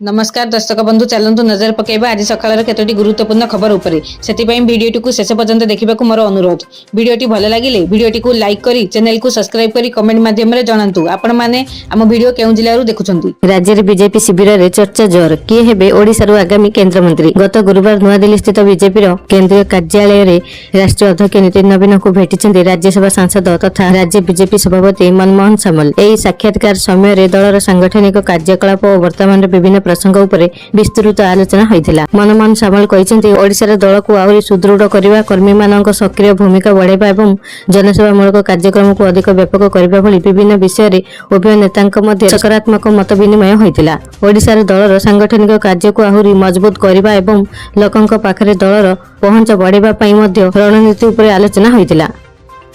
नमस्कार दर्शक बंधु चलतु नजर पकेबा आज सकाळ केतोटी गुरुत्वपूर्ण खबर उपरे सेतिपई भिडियोटी को शेष पर्यंत देखिबाकू मोर अनुरोध। भिडियोटी भल लागिले भिडियोटी को लाइक करी चैनल को सब्सक्राइब करी कमेंट माध्यम रे जणांतु आपण माने हम भिडियो केउ जिल्ला रु देखुछंती। राज्य रे बीजेपी शिविर रे चर्चा जोर किए हेबे ओडिसा रु आगामी केंद्र मंत्री। गत गुरुवार नवा दिल्ली स्थित बीजेपी रो केंद्रीय कार्यालय रे राष्ट्रीय अध्यक्ष नितिन नवीन को भेटिछंती राज्यसभा सांसद तथा राज्य बीजेपी सभापति मनमोहन सामल। एही साक्षात्कार समय रे दलर सांगठनिक कार्यकलाप और वर्तमान रे विभिन्न प्रसंग उपरे विस्तृत आलोचना होइथिला। मनमोहन सामल कहिसेंती ओडिसा रे दल को आहुरी सुदृढ़ करिवा, कर्मी मानक सक्रिय भूमिका बढ़ाइबा एवं जनसेवामूलक कार्यक्रम को अधिक व्यापक करिबा भली विभिन्न विषय रे उभय नेतांक मध्य सकारात्मक मत विनिमय होइथिला। ओडिसा रे दलर सांगठनिक कार्य को आहुरी मजबूत करिबा एवं लोकंक पाखरे दलर पहुंच बढ़ाइबा पई मध्य रणनीति उपरे आलोचना होइथिला।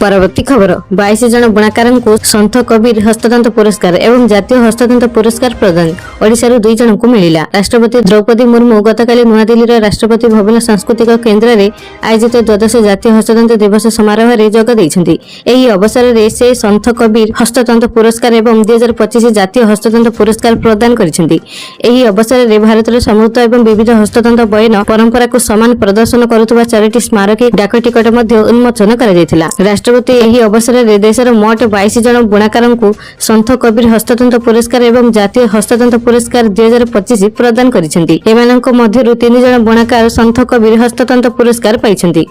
परवर्ती खबर 22 जन बुणाकार को संत कबीर हस्ततंत्र पुरस्कार एवं जातीय हस्ततंत्र पुरस्कार प्रदान ओडिसा 2 जन को मिलिला। राष्ट्रपति द्रौपदी मुर्मू गतकाली नुआदिल्ली राष्ट्रपति भवन सांस्कृतिक केन्द्र रे आयोजित 12 जातीय हस्ततंत्र दिवस समारोह रे जोग दैछंती। एही अवसर रे से संत कबीर हस्ततंत्र पुरस्कार एवं 2025 जातीय हस्ततंत्र पुरस्कार प्रदान करिसेंती। एही अवसर रे भारतर समृद्ध एवं विविध हस्ततंत्र बयन परंपरा को समान प्रदर्शन करुवा 4टी स्मारकी डाक टिकट मध्ये उन्मोचन करा जैथिला। राष्ट्रपति एही अवसर रे देशर मोट 22 जन बुणाकार को संत कबीर हस्ततंत्र पुरस्कार एवं जातीय हस्ततंत्र पुरस्कार 2025 प्रदान करिसेंती। एमानक मध्यरु 3 जन बुणाकार संत कबीर हस्ततंत्र पुरस्कार पाइछंती।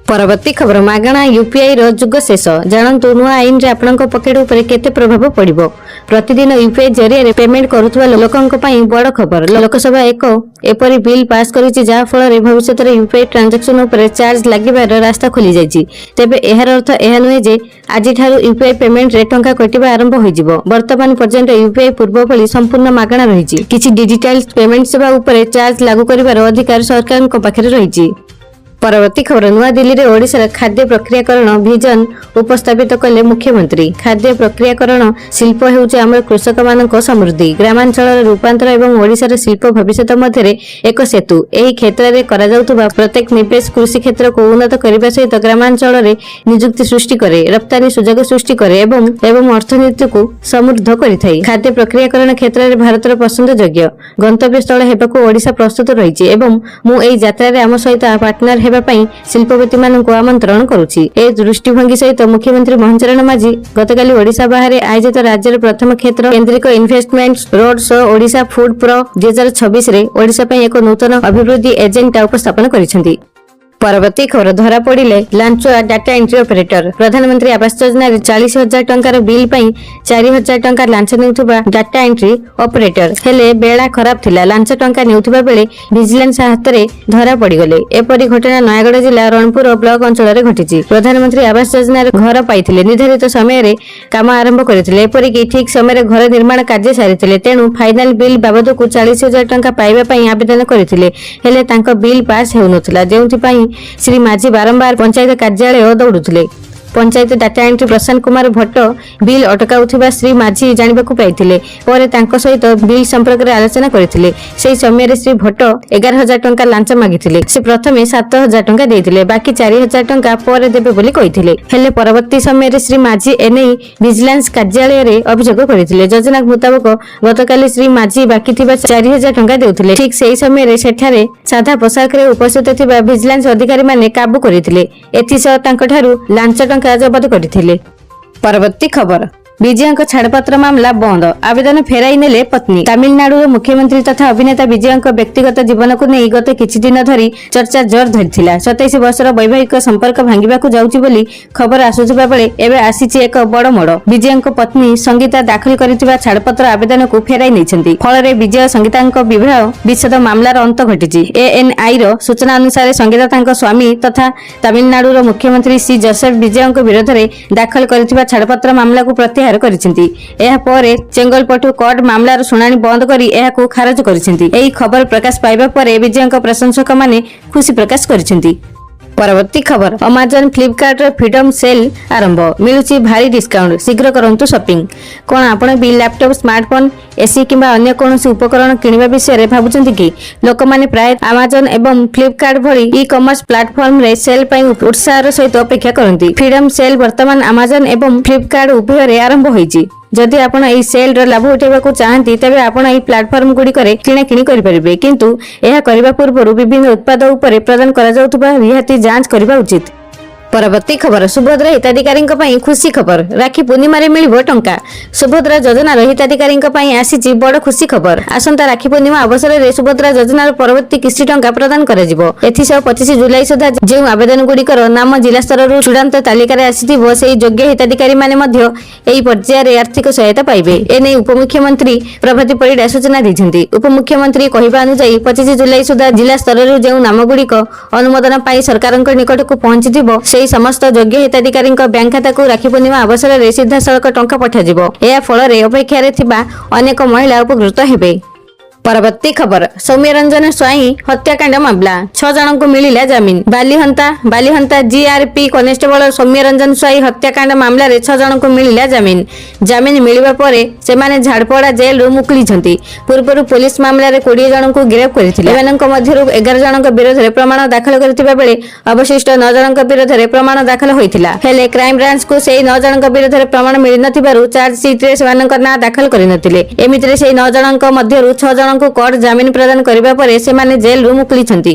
परवर्ती खबर मागणा यूपीआई रो जुग शेष जानतु नुआ आईन रे आपनक पकेट ऊपर केते प्रभाव पड़िबो। प्रतिदिन यूपीआई जरिया रे पेमेंट करुथुवा लोकंक पई बड़ खबर। लोकसभा एक एपरी बिल पास करिछि जा फल रे भविष्यत रे यूपीआई ट्रांजैक्शन ऊपर चार्ज लागिबार रास्ता खोली जाइछि। तेबे एहार अर्थ एहा नुहे जे आजि ठारू यूपीआई पेमेंट रे टंका कटिबा आरंभ होई जिवो। वर्तमान पर्यंत यूपीआई पूर्व भली संपूर्ण मागणा रहिछि। किछि डिजिटल पेमेंट सेवा ऊपर चार्ज लागू करिबार अधिकार सरकारक पाखरे रहिछि। परवर्ती खबर नुआ दिल्ली रे ओडिसा खाद्य प्रक्रियाकरण विजन उपस्थापित कले मुख्यमंत्री। खाद्य प्रक्रियाकरण शिल्प हेउचे आम कृषक मानक समृद्धि, ग्रामांचल रूपांतर एवं ओडिसा रे शिल्प भविष्यत मध्य एक सेतु। एही क्षेत्र रे करा जाउतबा प्रत्येक निवेश कृषि क्षेत्र को उन्नत करबा सहित ग्रामांचल रे नियुक्ति सृष्टि करे, रप्तानी सुजोग सृष्टि करे एवं अर्थनीति को समृद्ध करिथाई। खाद्य प्रक्रियाकरण क्षेत्र रे भारतर पसंद योग्य गंतव्य स्थल हेबाकू ओडिसा प्रस्तुत रहिछि एवं मु एही यात्रा रे आम सहित पार्टनर शिल्पपति मान को आमंत्रण करुछि। ए दृष्टिभंगी सहित मुख्यमंत्री मोहन चरण माझी गतकाली ओडिशा बाहर आयोजित राज्यर प्रथम क्षेत्र केंद्रिक investment road show Odisha food pro 2026 रे ओडिशा पई एक नूतन अभिवृद्धि एजेंडा उपस्थापन करिसेंती। परवर्ती खबर धरा पड़िले लांचुआ डाटा एंट्री ऑपरेटर। प्रधानमंत्री आवास योजना 40,000 टंकार बिल पई 4,000 टंका लांच नेउथुबा डाटा एंट्री ऑपरेटर हेले बेला खराब थिला। लांच टंका नेउथुबा बेले विजिलेंस हाथ रे धरा पड़ी गले। एपरी घटना नयागढ़ जिला रणपुर ब्लॉक अंचल रे घटिछि। प्रधानमंत्री आवास योजना रे घर पाइथिले, निर्धारित समय रे काम आरंभ करिथिले, एपरी कि ठीक समय रे घर निर्माण कार्य सारिथिले। तेनु फाइनल बिल बाबद को 40,000 टंका पाइबा पई आवेदन करिथिले, हेले तांको बिल पास हेउनथुला। जेउथि पई श्री माझी बारंबार पंचायत कार्यालय दौड़ुथिले। Panchayat data entry Prashant Kumar Bhatt bill अटकाउथिबा Shri माझी जानिबाकू पाइथिले। परे तांको सहित बिल संपर्क रे आलोचना करिथिले। सेही समय रे श्री भट्ट 11,000 टंका लांच मागिथिले। से प्रथमे 7,000 टंका देइथिले, बाकी 4,000 टंका परे देबे बोली कहिथिले। हेले परवर्ती समय रे श्री माझी एनै विजिलेंस कार्यालय रे अभियोग करिथिले। योजना मुताबिक गतकाली श्री माझी बाकी थिबा 4,000 टंका देउथिले। ठीक सेही समय रे सेठारे साधा पोशाक रे उपस्थित थिबा विजिलेंस अधिकारी माने काबू करिथिले। एथिसह तांको ठारू लांच जबत करिथिले। परवर्ती खबर विजयंक छाड़पत्र मामला बंद, आवेदन फेराई नेले पत्नी। तमिलनाडु मुख्यमंत्री तथा अभिनेता विजयंक व्यक्तिगत जीवन को नहीं गत किछि दिन धरी चर्चा जोर धरिथिला। 27 वर्षर वैवाहिक संपर्क भांगिबाकू जाउछि बोली खबर आसुथिबा बेले एबे आसीछि एक बड़ मोड़। विजयंक पत्नी संगीता दाखल करिथिबा छाड़पत्र आवेदन को फेराई नैछन्ती। फल रे विजय संगीतांक विवाह विच्छेद मामलार अंत घटिछि। एएनआई रो सूचना अनुसार संगीता तांको स्वामी तथा तमिलनाडु मुख्यमंत्री सी जोसेफ विजयंक विरोध रे दाखल करिथिबा छाड़पत्र मामला को प्रत्याहार करिसेंती। एहा परे चेंगलपटु कोर्ट मामलार सुनानी बंद करी एहाकू खारज करिसेंती। एही खबर प्रकाश पाइबा परे विजयंक प्रशंसक माने खुशी प्रकाश करिसेंती। परवर्ती खबर अमेजन फ्लिपकार्ट रे फ्रीडम सेल आरंभ, मिलुची भारी डिस्काउंट, शीघ्र करंतु शॉपिंग। कोन आपण भी लैपटॉप, स्मार्टफोन, एसी किंबा अन्य कोनोसी उपकरण किनिबा विषय रे भाबुचंती कि लोक माने प्राय अमेजन एवं फ्लिपकार्ट भली ई कॉमर्स प्लेटफॉर्म रे सेल पई उत्साहर सहित अपेक्षा करंती। फ्रीडम सेल वर्तमान अमेजन एवं फ्लिपकार्ट उभय रे आरंभ होईची। ଯଦି ଆପଣ ଏହି ସେଲ୍ର ଲାଭ ଉଠାଇବାକୁ ଚାହାନ୍ତି ତେବେ ଆପଣ ଏହି ପ୍ଲାଟଫର୍ମ ଗୁଡ଼ିକରେ କିଣାକିଣି କରିପାରିବେ, କିନ୍ତୁ ଏହା କରିବା ପୂର୍ବରୁ ବିଭିନ୍ନ ଉତ୍ପାଦ ଉପରେ ପ୍ରଦାନ କରାଯାଉଥିବା ରିହାତି ଯାଞ୍ଚ କରିବା ଉଚିତ। ପରବର୍ତ୍ତୀ ଖବର, ସୁଭଦ୍ରା ହିତାଧିକାରୀଙ୍କ ପାଇଁ ଖୁସି ଖବର। ରାକ୍ଷୀ ପୂର୍ଣ୍ଣିମାରେ ମିଳିବ ଟଙ୍କା। ସୁଭଦ୍ରା ଯୋଜନାର ହିତାଧିକାରୀଙ୍କ ପାଇଁ ଆସିଛି ବଡ଼ ଖୁସି ଖବର। ଆସନ୍ତା ରାକ୍ଷୀ ପୂର୍ଣ୍ଣିମା ଅବସରରେ ସୁଭଦ୍ରା ଯୋଜନାର ପରବର୍ତ୍ତୀ କିସ୍ତି ଟଙ୍କା ପ୍ରଦାନ କରାଯିବ। ଏଥିସହ 25 ଜୁଲାଇ ସୁଦ୍ଧା ଯେଉଁ ଆବେଦନଗୁଡ଼ିକର ନାମ ଜିଲ୍ଲା ସ୍ତରରୁ ଚୂଡ଼ାନ୍ତ ତାଲିକାରେ ଆସିଥିବ ସେହି ଯୋଗ୍ୟ ହିତାଧିକାରୀମାନେ ମଧ୍ୟ ଏହି ପର୍ଯ୍ୟାୟରେ ଆର୍ଥିକ ସହାୟତା ପାଇବେ। ଏନେଇ ଉପମୁଖ୍ୟମନ୍ତ୍ରୀ ପ୍ରଭାତୀ ପରିଡ଼ା ସୂଚନା ଦେଇଛନ୍ତି। ଉପମୁଖ୍ୟମନ୍ତ୍ରୀ କହିବା ଅନୁଯାୟୀ 25 ଜୁଲାଇ ସୁଦ୍ଧା ଜିଲ୍ଲା ସ୍ତରରୁ ଯେଉଁ ନାମଗୁଡ଼ିକ ଅନୁମୋଦନ ପାଇଁ ସରକାରଙ୍କ ନିକଟକୁ ପହଞ୍ଚିଥିବ ସେହି ସମସ୍ତ ଯୋଗ୍ୟ ହିତାଧିକାରୀଙ୍କ ବ୍ୟାଙ୍କ ଖାତାକୁ ରାକ୍ଷୀ ପୂର୍ଣ୍ଣିମା ଅବସରରେ ସିଧାସଳଖ ଟଙ୍କା ପଠାଯିବ। ଏହା ଫଳରେ ଅପେକ୍ଷାରେ ଥିବା ଅନେକ ମହିଳା ଉପକୃତ ହେବେ। ପରବର୍ତ୍ତୀ ଖବର, ସୌମ୍ୟରଞ୍ଜନ ସ୍ୱାଇଁ ହତ୍ୟାକାଣ୍ଡ ମାମଲା 6 ଜଣଙ୍କୁ ମିଳିଲା ଜାମିନ। ବାଲିହନ୍ତା ଜିଆରପି କନେଷ୍ଟବଳ ସୌମ୍ୟରଞ୍ଜନ ସ୍ୱାଇଁ ହତ୍ୟାକାଣ୍ଡ ମାମଲାରେ 6 ଜଣଙ୍କୁ ମିଳିଲା ଜାମିନ। ଜାମିନ ମିଳିବା ପରେ ସେମାନେ ଝାଡ଼ପଡ଼ା ଜେଲରୁ ମୁକୁଳିଛନ୍ତି। ପୂର୍ବରୁ ପୋଲିସ ମାମଲାରେ 20 ଜଣଙ୍କୁ ଗିରଫ କରିଥିଲା। ଏମାନଙ୍କ ମଧ୍ୟରୁ 11 ଜଣଙ୍କ ବିରୋଧରେ ପ୍ରମାଣ ଦାଖଲ କରିଥିବା ବେଳେ ଅବଶିଷ୍ଟ 9 ଜଣଙ୍କ ବିରୋଧରେ ପ୍ରମାଣ ଦାଖଲ ହୋଇଥିଲା। ହେଲେ କ୍ରାଇମବ୍ରାଞ୍ଚକୁ ସେହି 9 ଜଣଙ୍କ ବିରୋଧରେ ପ୍ରମାଣ ମିଳିନଥିବାରୁ ଚାର୍ଜସିଟରେ ସେମାନଙ୍କ ନାଁ ଦାଖଲ କରିନଥିଲେ। ଏମିତିରେ ସେହି 9 ଜଣଙ୍କ ମଧ୍ୟରୁ 6 ଜଣଙ୍କୁ କୋର୍ଟ ଜାମିନ ପ୍ରଦାନ କରିବା ପରେ ସେମାନେ ଜେଲରୁ ମୁକୁଳିଛନ୍ତି।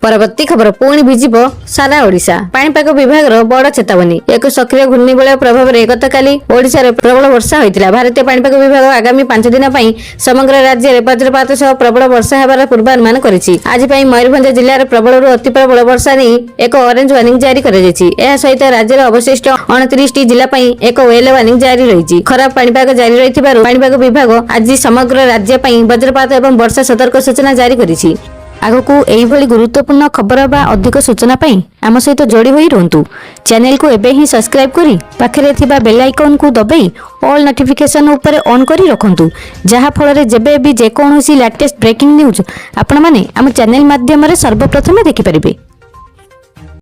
ପରବର୍ତ୍ତୀ ଖବର, ପୁଣି ଭିଜିବ ସାରା ଓଡ଼ିଶା। ପାଣିପାଗ ବିଭାଗର ବଡ଼ ଚେତାବନୀ। ଏକ ସକ୍ରିୟ ଘୂର୍ଣ୍ଣିବଳୟ ପ୍ରଭାବରେ ଗତକାଲି ଓଡ଼ିଶାରେ ପ୍ରବଳ ବର୍ଷା ହୋଇଥିଲା। ଭାରତୀୟ ପାଣିପାଗ ବିଭାଗ ଆଗାମୀ 5 ଦିନ ପାଇଁ ସମଗ୍ର ରାଜ୍ୟରେ ବଜ୍ରପାତ ସହ ପ୍ରବଳ ବର୍ଷା ହେବାର ପୂର୍ବାନୁମାନ କରିଛି। ଆଜି ପାଇଁ ମୟୂରଭଞ୍ଜ ଜିଲ୍ଲାରେ ପ୍ରବଳରୁ ଅତି ପ୍ରବଳ ବର୍ଷା ନେଇ ଏକ ଅରେଞ୍ଜ ୱାର୍ଣ୍ଣିଂ ଜାରି କରାଯାଇଛି। ଏହା ସହିତ ରାଜ୍ୟର ଅବଶିଷ୍ଟ 29ଟି ଜିଲ୍ଲା ପାଇଁ ଏକ ୟେଲୋ ୱାର୍ଣ୍ଣିଂ ଜାରି ରହିଛି। ଖରାପ ପାଣିପାଗ ଜାରି ରହିଥିବାରୁ ପାଣିପାଗ ବିଭାଗ ଆଜି ସମଗ୍ର ରାଜ୍ୟ ପାଇଁ ବଜ୍ରପାତ ଏବଂ ବର୍ଷା ସତର୍କ ସୂଚନା ଜାରି କରିଛି। ଆଗକୁ ଏହିଭଳି ଗୁରୁତ୍ୱପୂର୍ଣ୍ଣ ଖବର ବା ଅଧିକ ସୂଚନା ପାଇଁ ଆମ ସହିତ ଯୋଡ଼ି ହୋଇ ରୁହନ୍ତୁ। ଚ୍ୟାନେଲକୁ ଏବେ ହିଁ ସବସ୍କ୍ରାଇବ୍ କରି ପାଖରେ ଥିବା ବେଲ୍ ଆଇକନ୍କୁ ଦବାଇ ଅଲ୍ ନୋଟିଫିକେସନ୍ ଉପରେ ଅନ୍ କରି ରଖନ୍ତୁ, ଯାହାଫଳରେ ଯେବେ ବି ଯେକୌଣସି ଲାଟେଷ୍ଟ ବ୍ରେକିଂ ନ୍ୟୁଜ୍ ଆପଣମାନେ ଆମ ଚ୍ୟାନେଲ ମାଧ୍ୟମରେ ସର୍ବପ୍ରଥମେ ଦେଖିପାରିବେ।